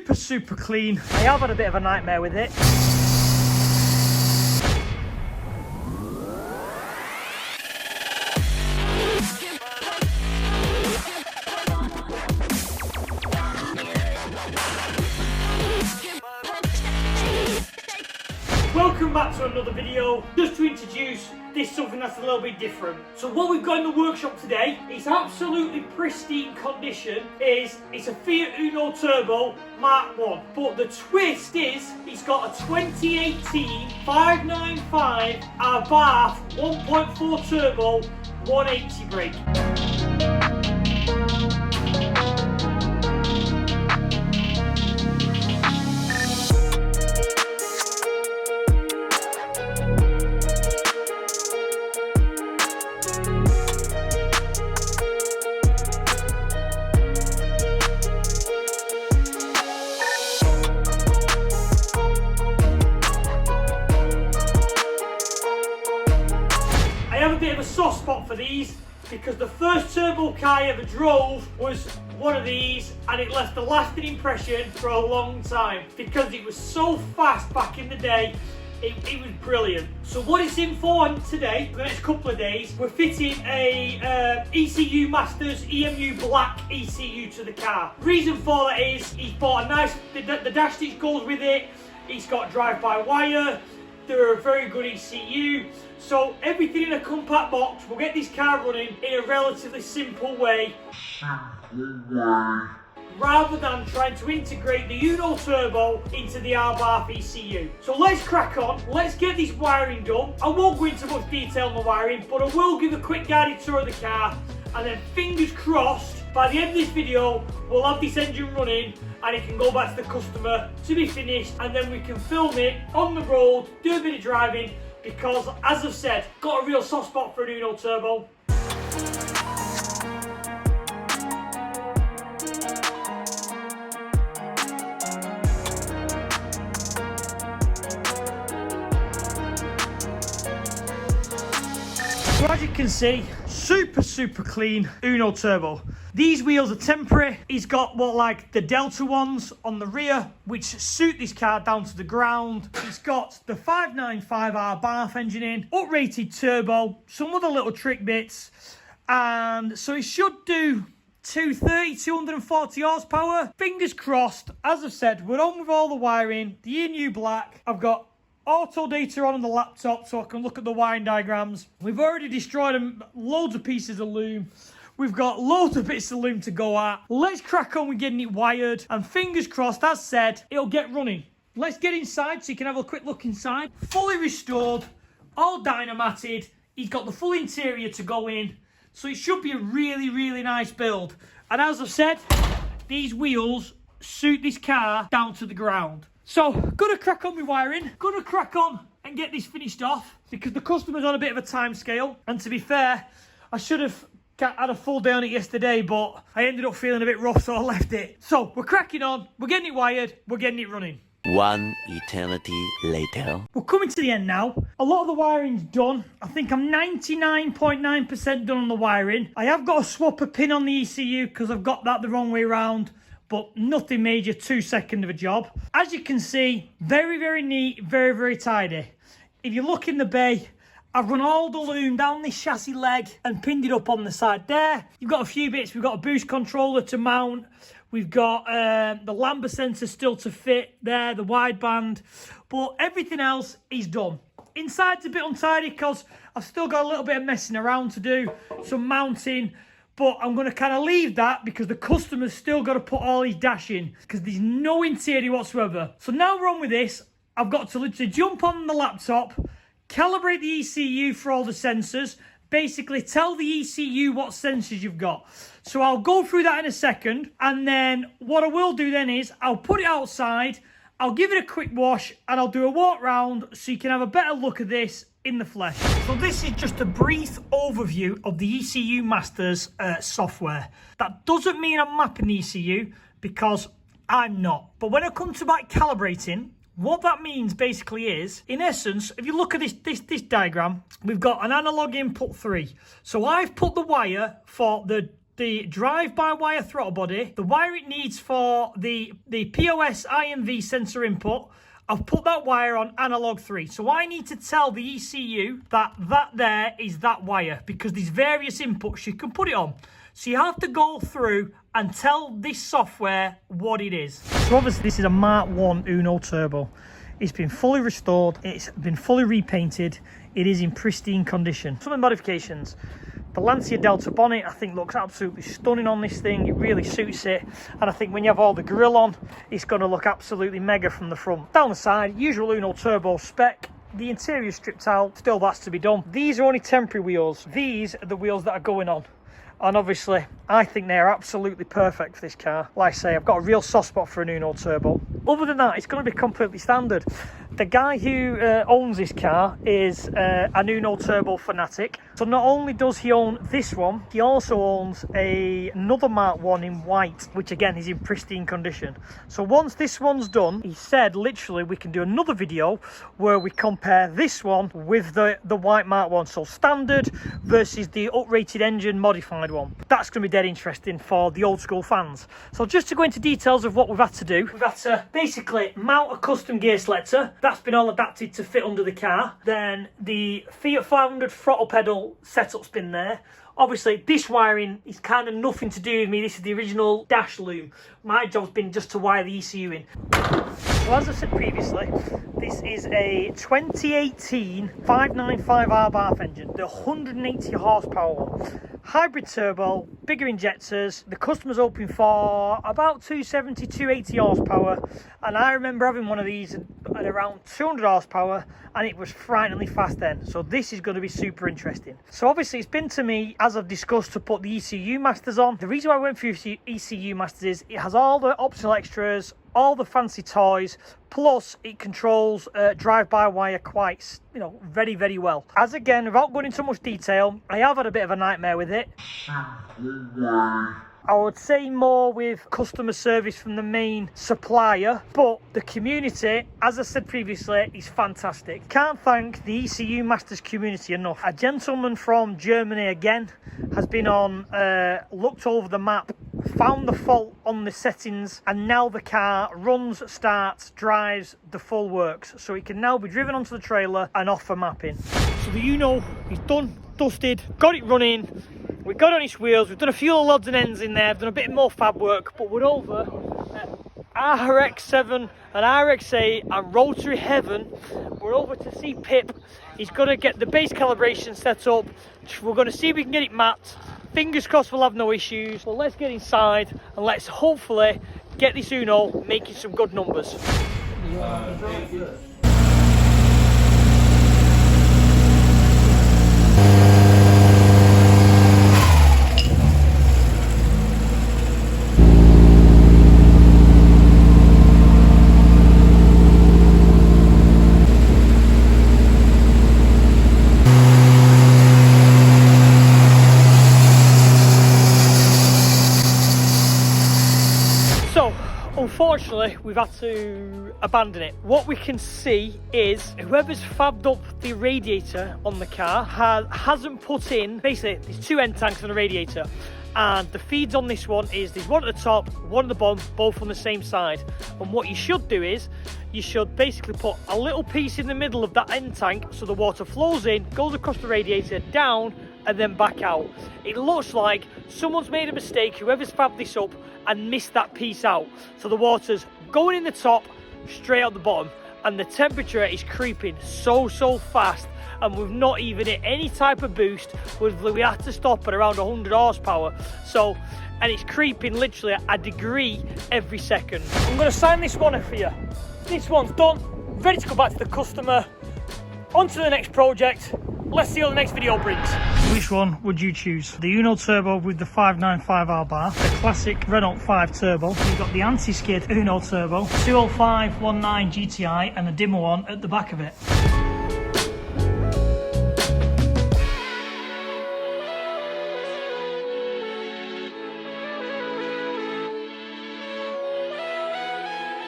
super clean. I have had a bit of a nightmare with it. Welcome back to another video. Just to introduce this something that's a little bit different. So what we've got in the workshop today is absolutely pristine condition. It's a Fiat Uno Turbo Mark 1. But the twist is it's got a 2018 595 Abarth 1.4 turbo 180 brake. I have a bit of a soft spot for these because the first turbo car I ever drove was one of these, and it left a lasting impression for a long time because it was so fast back in the day. It was brilliant. So what it's in for today, for the next couple of days, we're fitting a ECU Masters EMU Black ECU to the car. Reason for that is he's bought a nice, the dash stitch goes with it, it's got drive-by-wire, they're a very good ECU. So everything in a compact box will get this car running in a relatively simple way. Rather than trying to integrate the Uno Turbo into the Abarth ECU. So let's crack on, let's get this wiring done. I won't go into much detail on the wiring, but I will give a quick guided tour of the car, and then fingers crossed, by the end of this video, we'll have this engine running and it can go back to the customer to be finished, and then we can film it on the road, do a bit of driving, because as I've said, got a real soft spot for an Uno Turbo. So as you can see, super clean Uno Turbo. These wheels are temporary. He's got what, like the Delta ones on the rear, which suit this car down to the ground. He's got the 595 Abarth engine in, uprated turbo, some other little trick bits, and so it should do 230, 240 horsepower. Fingers crossed. As I've said, we're on with all the wiring, the EMU Black. I've got auto data on the laptop so I can look at the wiring diagrams. We've already destroyed loads of pieces of loom. We've got loads of bits of loom to go at. Let's crack on with getting it wired, and fingers crossed, as said, it'll get running. Let's get inside so you can have a quick look inside. Fully restored, all dynamatted. He's got the full interior to go in, so it should be a really nice build. And as I've said, these wheels suit this car down to the ground. So, gonna crack on with wiring, gonna crack on and get this finished off because the customer's on a bit of a time scale. And to be fair, I should have had a full day on it yesterday, but I ended up feeling a bit rough, so I left it. So, we're cracking on, we're getting it wired, we're getting it running. One eternity later. We're coming to the end now. A lot of the wiring's done. I think I'm 99.9% done on the wiring. I have got to swap a pin on the ECU because I've got that the wrong way around, but nothing major, 2 seconds of a job. As you can see, very neat, very tidy. If you look in the bay, I've run all the loom down this chassis leg and pinned it up on the side there. You've got a few bits. We've got a boost controller to mount. We've got the lambda sensor still to fit there, the wideband, but everything else is done. Inside's a bit untidy because I've still got a little bit of messing around to do, some mounting, but I'm going to kind of leave that because the customer's still got to put all his dash in because there's no interior whatsoever. So now we're on with this. I've got to literally jump on the laptop, calibrate the ECU for all the sensors, basically tell the ECU what sensors you've got. So I'll go through that in a second, and then what I will do then is I'll put it outside, I'll give it a quick wash, and I'll do a walk round so you can have a better look at this in the flesh. So this is just a brief overview of the ECU Masters software. That doesn't mean I'm mapping the ECU because I'm not. But when it comes to like calibrating, what that means basically is, in essence, if you look at this diagram, we've got an analog input 3. So I've put the wire for the the drive-by-wire throttle body, the wire it needs for the POS IMV sensor input. I've put that wire on analog 3. So I need to tell the ECU that there is that wire, because there's various inputs you can put it on. So you have to go through and tell this software what it is. So obviously this is a Mark 1 Uno Turbo. It's been fully restored, it's been fully repainted, it is in pristine condition. Some of the modifications. The Lancia Delta bonnet I think looks absolutely stunning on this thing. It really suits it, and I think when you have all the grille on, it's going to look absolutely mega from the front. Down the side, usual Uno Turbo spec. The interior stripped out, still that's to be done. These are only temporary wheels. These are the wheels that are going on, and obviously I think they're absolutely perfect for this car. Like I say, I've got a real soft spot for an Uno Turbo. Other than that, it's going to be completely standard. The guy who owns this car is an Uno Turbo fanatic. So not only does he own this one, he also owns another Mark 1 in white, which again is in pristine condition. So once this one's done, he said literally we can do another video where we compare this one with the white Mark 1. So standard versus the uprated engine modified one. That's going to be dead interesting for the old school fans. So just to go into details of what we've had to do, we've had to basically mount a custom gear selector. That's been all adapted to fit under the car. Then the Fiat 500 throttle pedal setup's been there. Obviously this wiring is kind of nothing to do with me. This is the original dash loom. My job's been just to wire the ECU in. So as I said previously, this is a 2018 595 Abarth engine, the 180 horsepower one. Hybrid turbo, bigger injectors. The customer's hoping for about 270, 280 horsepower, and I remember having one of these at around 200 horsepower, and it was frighteningly fast then. So this is going to be super interesting. So obviously it's been to me, as I've discussed, to put the ECU masters on. The reason why I went for ECU masters is it has all the optional extras, all the fancy toys, plus it controls drive-by-wire quite, very, very well. As again, without going into much detail, I have had a bit of a nightmare with it. I would say more with customer service from the main supplier, but the community, as I said previously, is fantastic. Can't thank the ECU Masters community enough. A gentleman from Germany again has been on, looked over the map, found the fault on the settings, and now the car runs, starts, drives, the full works. So it can now be driven onto the trailer and off for mapping. So the Uno is done, dusted, got it running. We got on its wheels, we've done a few odds and ends in there, done a bit more fab work, but we're over at RX-7 and RX-8 and Rotary Heaven. We're over to see Pip. He's going to get the base calibration set up. We're going to see if we can get it mapped. Fingers crossed we'll have no issues. Well, let's get inside and let's hopefully get this Uno making some good numbers. Unfortunately, we've had to abandon it. What we can see is whoever's fabbed up the radiator on the car hasn't put in, basically there's two end tanks on the radiator, and the feeds on this one is there's one at the top, one at the bottom, both on the same side. And what you should do is you should basically put a little piece in the middle of that end tank so the water flows in, goes across the radiator, down, and then back out. It looks like someone's made a mistake, whoever's fabbed this up, and missed that piece out. So the water's going in the top, straight out the bottom, and the temperature is creeping so fast, and we've not even hit any type of boost. We had to stop at around 100 horsepower. So, and it's creeping literally a degree every second. I'm going to sign this one for you. This one's done, ready to go back to the customer. On to the next project. Let's see what the next video brings. Which one would you choose? The Uno Turbo with the 595 Abarth, the classic Renault 5 Turbo. You've got the anti-skid Uno Turbo, 205 19 GTI, and a dimmer one at the back of it.